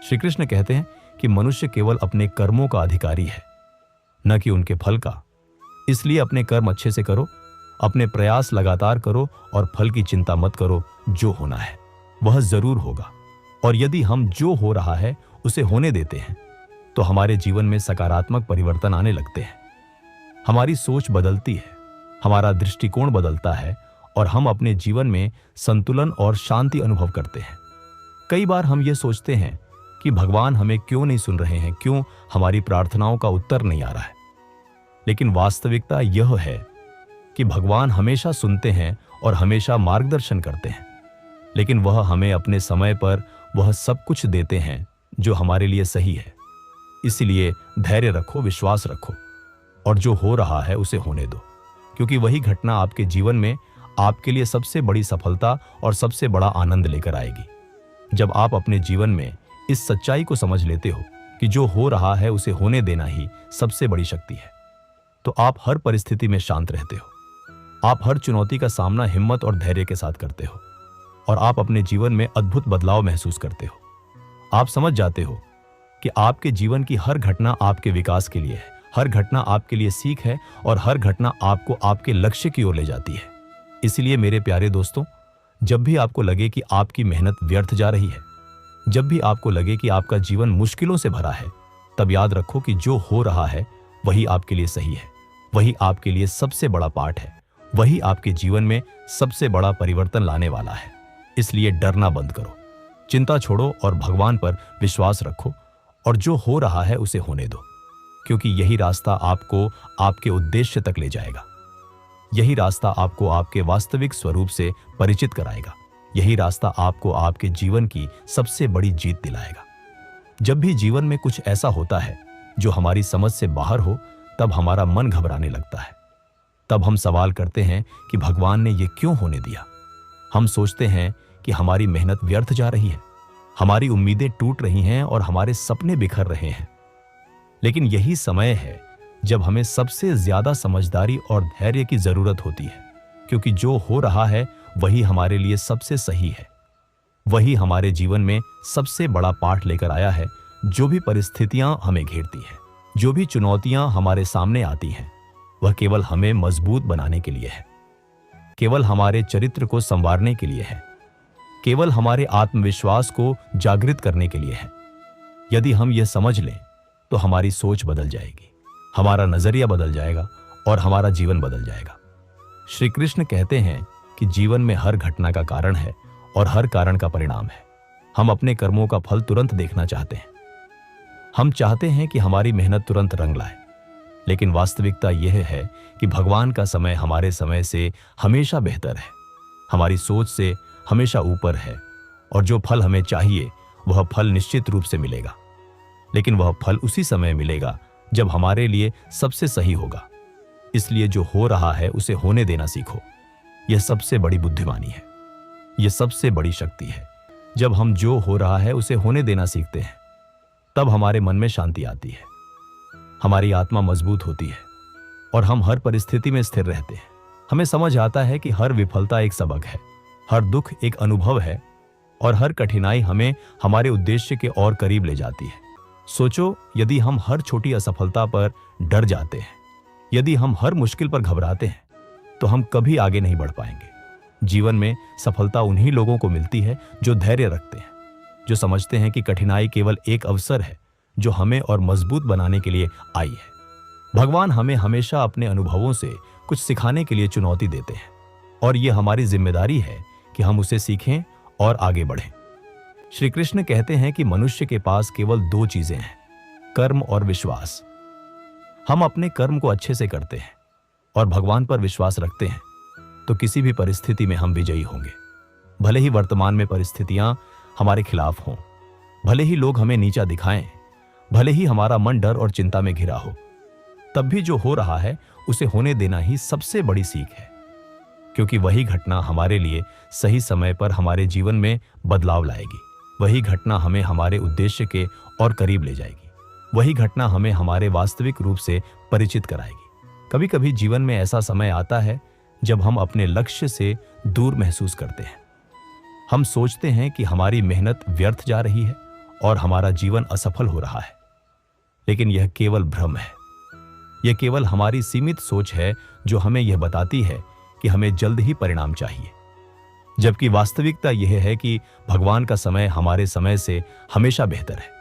श्री कृष्ण कहते हैं कि मनुष्य केवल अपने कर्मों का अधिकारी है, न कि उनके फल का। इसलिए अपने कर्म अच्छे से करो, अपने प्रयास लगातार करो और फल की चिंता मत करो। जो होना है वह जरूर होगा। और यदि हम जो हो रहा है उसे होने देते हैं तो हमारे जीवन में सकारात्मक परिवर्तन आने लगते हैं। हमारी सोच बदलती है, हमारा दृष्टिकोण बदलता है और हम अपने जीवन में संतुलन और शांति अनुभव करते हैं। कई बार हम ये सोचते हैं कि भगवान हमें क्यों नहीं सुन रहे हैं, क्यों हमारी प्रार्थनाओं का उत्तर नहीं आ रहा है। लेकिन वास्तविकता यह है कि भगवान हमेशा सुनते हैं और हमेशा मार्गदर्शन करते हैं, लेकिन वह हमें अपने समय पर वह सब कुछ देते हैं जो हमारे लिए सही है। इसलिए धैर्य रखो, विश्वास रखो और जो हो रहा है उसे होने दो, क्योंकि वही घटना आपके जीवन में आपके लिए सबसे बड़ी सफलता और सबसे बड़ा आनंद लेकर आएगी। जब आप अपने जीवन में इस सच्चाई को समझ लेते हो कि जो हो रहा है उसे होने देना ही सबसे बड़ी शक्ति है, तो आप हर परिस्थिति में शांत रहते हो। आप हर चुनौती का सामना हिम्मत और धैर्य के साथ करते हो और आप अपने जीवन में अद्भुत बदलाव महसूस करते हो। आप समझ जाते हो कि आपके जीवन की हर घटना आपके विकास के लिए है, हर घटना आपके लिए सीख है और हर घटना आपको आपके लक्ष्य की ओर ले जाती है। इसलिए मेरे प्यारे दोस्तों, जब भी आपको लगे कि आपकी मेहनत व्यर्थ जा रही है, जब भी आपको लगे कि आपका जीवन मुश्किलों से भरा है, तब याद रखो कि जो हो रहा है वही आपके लिए सही है, वही आपके लिए सबसे बड़ा पाठ है, वही आपके जीवन में सबसे बड़ा परिवर्तन लाने वाला है। इसलिए डरना बंद करो, चिंता छोड़ो और भगवान पर विश्वास रखो और जो हो रहा है उसे होने दो, क्योंकि यही रास्ता आपको आपके उद्देश्य तक ले जाएगा। यही रास्ता आपको आपके वास्तविक स्वरूप से परिचित कराएगा। यही रास्ता आपको आपके जीवन की सबसे बड़ी जीत दिलाएगा। जब भी जीवन में कुछ ऐसा होता है जो हमारी समझ से बाहर हो, तब हमारा मन घबराने लगता है। तब हम सवाल करते हैं कि भगवान ने यह क्यों होने दिया। हम सोचते हैं कि हमारी मेहनत व्यर्थ जा रही है, हमारी उम्मीदें टूट रही हैं और हमारे सपने बिखर रहे हैं। लेकिन यही समय है जब हमें सबसे ज्यादा समझदारी और धैर्य की जरूरत होती है, क्योंकि जो हो रहा है वही हमारे लिए सबसे सही है। वही हमारे जीवन में सबसे बड़ा पाठ लेकर आया है। जो भी परिस्थितियां हमें घेरती है, जो भी चुनौतियां हमारे सामने आती हैं, वह केवल हमें मजबूत बनाने के लिए है, केवल हमारे चरित्र को संवारने के लिए है, केवल हमारे आत्मविश्वास को जागृत करने के लिए है। यदि हम यह समझ लें तो हमारी सोच बदल जाएगी, हमारा नजरिया बदल जाएगा और हमारा जीवन बदल जाएगा। श्री कृष्ण कहते हैं कि जीवन में हर घटना का कारण है और हर कारण का परिणाम है। हम अपने कर्मों का फल तुरंत देखना चाहते हैं। हम चाहते हैं कि हमारी मेहनत तुरंत रंग लाए, लेकिन वास्तविकता यह है कि भगवान का समय हमारे समय से हमेशा बेहतर है, हमारी सोच से हमेशा ऊपर है और जो फल हमें चाहिए वह फल निश्चित रूप से मिलेगा। लेकिन वह फल उसी समय मिलेगा जब हमारे लिए सबसे सही होगा। इसलिए जो हो रहा है उसे होने देना सीखो। यह सबसे बड़ी बुद्धिमानी है, यह सबसे बड़ी शक्ति है। जब हम जो हो रहा है उसे होने देना सीखते हैं, तब हमारे मन में शांति आती है, हमारी आत्मा मजबूत होती है और हम हर परिस्थिति में स्थिर रहते हैं। हमें समझ आता है कि हर विफलता एक सबक है, हर दुख एक अनुभव है और हर कठिनाई हमें हमारे उद्देश्य के और करीब ले जाती है। सोचो, यदि हम हर छोटी असफलता पर डर जाते हैं, यदि हम हर मुश्किल पर घबराते हैं, तो हम कभी आगे नहीं बढ़ पाएंगे। जीवन में सफलता उन्हीं लोगों को मिलती है जो धैर्य रखते हैं, जो समझते हैं कि कठिनाई केवल एक अवसर है जो हमें और मजबूत बनाने के लिए आई है। भगवान हमें हमेशा अपने अनुभवों से कुछ सिखाने के लिए चुनौती देते हैं और यह हमारी जिम्मेदारी है कि हम उसे सीखें और आगे बढ़ें। श्री कृष्ण कहते हैं कि मनुष्य के पास केवल दो चीजें हैं, कर्म और विश्वास। हम अपने कर्म को अच्छे से करते हैं और भगवान पर विश्वास रखते हैं तो किसी भी परिस्थिति में हम विजयी होंगे। भले ही वर्तमान में परिस्थितियां हमारे खिलाफ हों, भले ही लोग हमें नीचा दिखाएं, भले ही हमारा मन डर और चिंता में घिरा हो, तब भी जो हो रहा है उसे होने देना ही सबसे बड़ी सीख है, क्योंकि वही घटना हमारे लिए सही समय पर हमारे जीवन में बदलाव लाएगी। वही घटना हमें हमारे उद्देश्य के और करीब ले जाएगी। वही घटना हमें हमारे वास्तविक रूप से परिचित कराएगी। कभी कभी जीवन में ऐसा समय आता है जब हम अपने लक्ष्य से दूर महसूस करते हैं। हम सोचते हैं कि हमारी मेहनत व्यर्थ जा रही है और हमारा जीवन असफल हो रहा है। लेकिन यह केवल भ्रम है। यह केवल हमारी सीमित सोच है जो हमें यह बताती है कि हमें जल्द ही परिणाम चाहिए, जबकि वास्तविकता यह है कि भगवान का समय हमारे समय से हमेशा बेहतर है,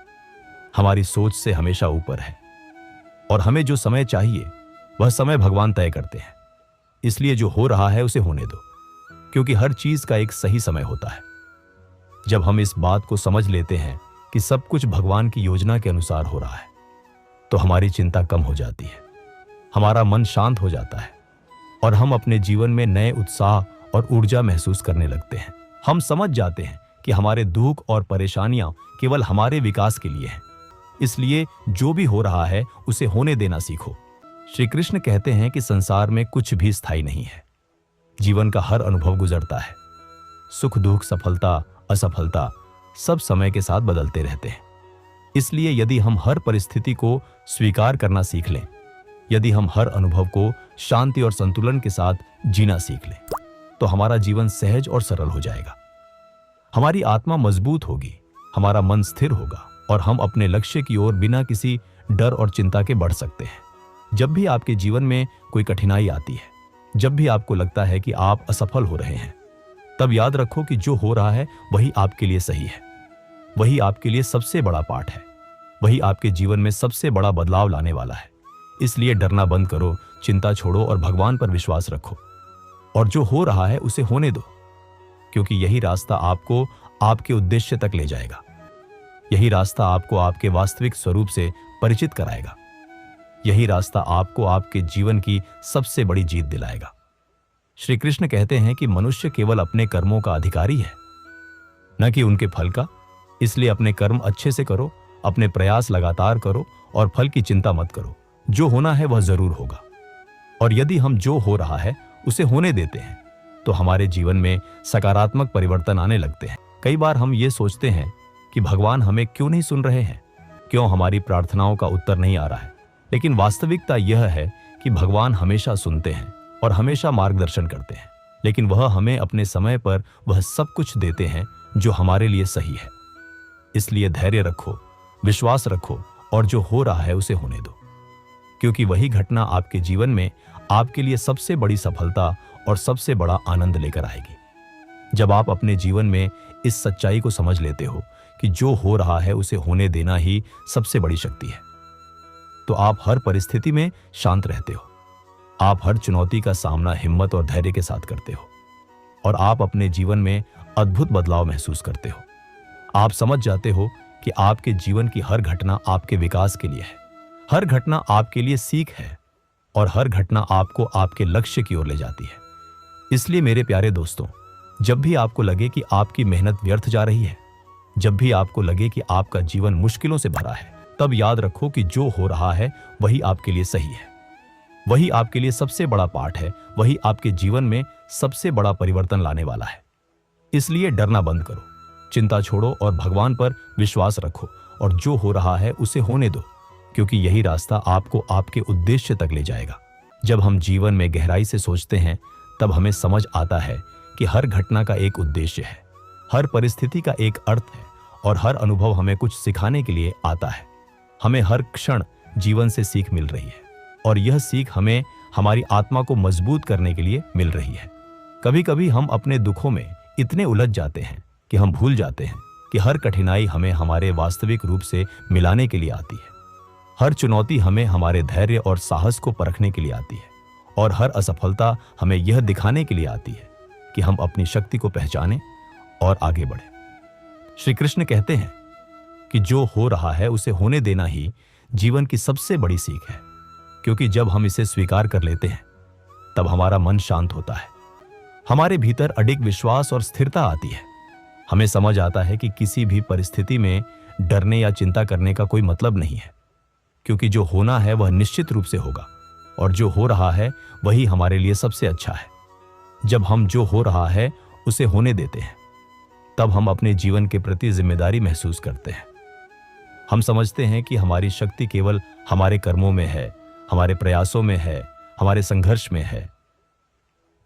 हमारी सोच से हमेशा ऊपर है, और हमें जो समय चाहिए वह समय भगवान तय करते हैं। इसलिए जो हो रहा है उसे होने दो, क्योंकि हर चीज का एक सही समय होता है। जब हम इस बात को समझ लेते हैं कि सब कुछ भगवान की योजना के अनुसार हो रहा है, तो हमारी चिंता कम हो जाती है, हमारा मन शांत हो जाता है और हम अपने जीवन में नए उत्साह और ऊर्जा महसूस करने लगते हैं। हम समझ जाते हैं कि हमारे दुख और परेशानियां केवल हमारे विकास के लिए हैं। इसलिए जो भी हो रहा है उसे होने देना सीखो। श्री कृष्ण कहते हैं कि संसार में कुछ भी स्थायी नहीं है। जीवन का हर अनुभव गुजरता है। सुख दुख, सफलता असफलता सब समय के साथ बदलते रहते हैं। इसलिए यदि हम हर परिस्थिति को स्वीकार करना सीख लें, यदि हम हर अनुभव को शांति और संतुलन के साथ जीना सीख लें, तो हमारा जीवन सहज और सरल हो जाएगा। हमारी आत्मा मजबूत होगी, हमारा मन स्थिर होगा और हम अपने लक्ष्य की ओर बिना किसी डर और चिंता के बढ़ सकते हैं। जब भी आपके जीवन में कोई कठिनाई आती है, जब भी आपको लगता है कि आप असफल हो रहे हैं, तब याद रखो कि जो हो रहा है वही आपके लिए सही है, वही आपके लिए सबसे बड़ा पाठ है, वही आपके जीवन में सबसे बड़ा बदलाव लाने वाला है। इसलिए डरना बंद करो, चिंता छोड़ो और भगवान पर विश्वास रखो, और जो हो रहा है उसे होने दो, क्योंकि यही रास्ता आपको आपके उद्देश्य तक ले जाएगा। यही रास्ता आपको आपके वास्तविक स्वरूप से परिचित कराएगा। यही रास्ता आपको आपके जीवन की सबसे बड़ी जीत दिलाएगा। श्री कृष्ण कहते हैं कि मनुष्य केवल अपने कर्मों का अधिकारी है, न कि उनके फल का। इसलिए अपने कर्म अच्छे से करो, अपने प्रयास लगातार करो और फल की चिंता मत करो। जो होना है वह जरूर होगा। और यदि हम जो हो रहा है उसे होने देते हैं, तो हमारे जीवन में सकारात्मक परिवर्तन आने लगते हैं। कई बार हम ये सोचते हैं कि भगवान हमें क्यों नहीं सुन रहे हैं, क्यों हमारी प्रार्थनाओं का उत्तर नहीं आ रहा है। लेकिन वास्तविकता यह है कि भगवान हमेशा सुनते हैं और हमेशा मार्गदर्शन करते हैं, लेकिन वह हमें अपने समय पर वह सब कुछ देते हैं जो हमारे लिए सही है। इसलिए धैर्य रखो, विश्वास रखो और जो हो रहा है उसे होने दो, क्योंकि वही घटना आपके जीवन में आपके लिए सबसे बड़ी सफलता और सबसे बड़ा आनंद लेकर आएगी। जब आप अपने जीवन में इस सच्चाई को समझ लेते हो कि जो हो रहा है उसे होने देना ही सबसे बड़ी शक्ति है, तो आप हर परिस्थिति में शांत रहते हो। आप हर चुनौती का सामना हिम्मत और धैर्य के साथ करते हो और आप अपने जीवन में अद्भुत बदलाव महसूस करते हो। आप समझ जाते हो कि आपके जीवन की हर घटना आपके विकास के लिए है, हर घटना आपके लिए सीख है और हर घटना आपको आपके लक्ष्य की ओर ले जाती है। इसलिए मेरे प्यारे दोस्तों, जब भी आपको लगे कि आपकी मेहनत व्यर्थ जा रही है, जब भी आपको लगे कि आपका जीवन मुश्किलों से भरा है, तब याद रखो कि जो हो रहा है वही आपके लिए सही है, वही आपके लिए सबसे बड़ा पाठ है, वही आपके जीवन में सबसे बड़ा परिवर्तन लाने वाला है। इसलिए डरना बंद करो, चिंता छोड़ो और भगवान पर विश्वास रखो, और जो हो रहा है उसे होने दो, क्योंकि यही रास्ता आपको आपके उद्देश्य तक ले जाएगा। जब हम जीवन में गहराई से सोचते हैं, तब हमें समझ आता है कि हर घटना का एक उद्देश्य है, हर परिस्थिति का एक अर्थ है और हर अनुभव हमें कुछ सिखाने के लिए आता है। हमें हर क्षण जीवन से सीख मिल रही है और यह सीख हमें हमारी आत्मा को मजबूत करने के लिए मिल रही है। कभी कभी हम अपने दुखों में इतने उलझ जाते हैं कि हम भूल जाते हैं कि हर कठिनाई हमें हमारे वास्तविक रूप से मिलाने के लिए आती है। हर चुनौती हमें हमारे धैर्य और साहस को परखने के लिए आती है और हर असफलता हमें यह दिखाने के लिए आती है कि हम अपनी शक्ति को पहचानें और आगे बढ़ें। श्री कृष्ण कहते हैं कि जो हो रहा है उसे होने देना ही जीवन की सबसे बड़ी सीख है, क्योंकि जब हम इसे स्वीकार कर लेते हैं तब हमारा मन शांत होता है, हमारे भीतर अडिग विश्वास और स्थिरता आती है। हमें समझ आता है कि किसी भी परिस्थिति में डरने या चिंता करने का कोई मतलब नहीं है, क्योंकि जो होना है वह निश्चित रूप से होगा और जो हो रहा है वही हमारे लिए सबसे अच्छा है। जब हम जो हो रहा है उसे होने देते हैं, तब हम अपने जीवन के प्रति जिम्मेदारी महसूस करते हैं। हम समझते हैं कि हमारी शक्ति केवल हमारे कर्मों में है, हमारे प्रयासों में है, हमारे संघर्ष में है,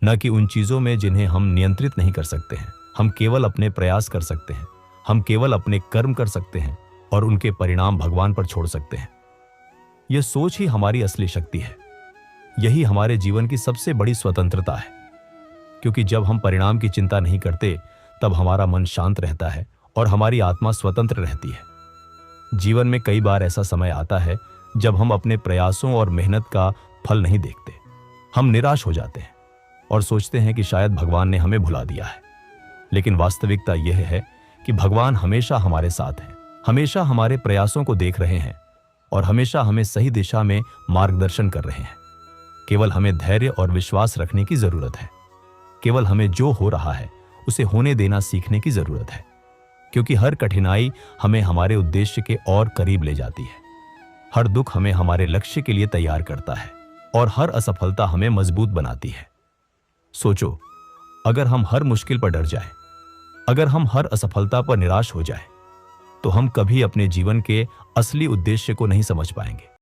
न कि उन चीजों में जिन्हें हम नियंत्रित नहीं कर सकते हैं। हम केवल अपने प्रयास कर सकते हैं, हम केवल अपने कर्म कर सकते हैं और उनके परिणाम भगवान पर छोड़ सकते हैं। यह सोच ही हमारी असली शक्ति है। यही हमारे जीवन की सबसे बड़ी स्वतंत्रता है, क्योंकि जब हम परिणाम की चिंता नहीं करते तब हमारा मन शांत रहता है और हमारी आत्मा स्वतंत्र रहती है। जीवन में कई बार ऐसा समय आता है जब हम अपने प्रयासों और मेहनत का फल नहीं देखते। हम निराश हो जाते हैं और सोचते हैं कि शायद भगवान ने हमें भुला दिया है। लेकिन वास्तविकता यह है कि भगवान हमेशा हमारे साथ हैं, हमेशा हमारे प्रयासों को देख रहे हैं और हमेशा हमें सही दिशा में मार्गदर्शन कर रहे हैं। केवल हमें धैर्य और विश्वास रखने की जरूरत है। केवल हमें जो हो रहा है उसे होने देना सीखने की जरूरत है, क्योंकि हर कठिनाई हमें हमारे उद्देश्य के और करीब ले जाती है। हर दुख हमें हमारे लक्ष्य के लिए तैयार करता है और हर असफलता हमें मजबूत बनाती है। सोचो, अगर हम हर मुश्किल पर डर जाएं, अगर हम हर असफलता पर निराश हो जाएं, तो हम कभी अपने जीवन के असली उद्देश्य को नहीं समझ पाएंगे।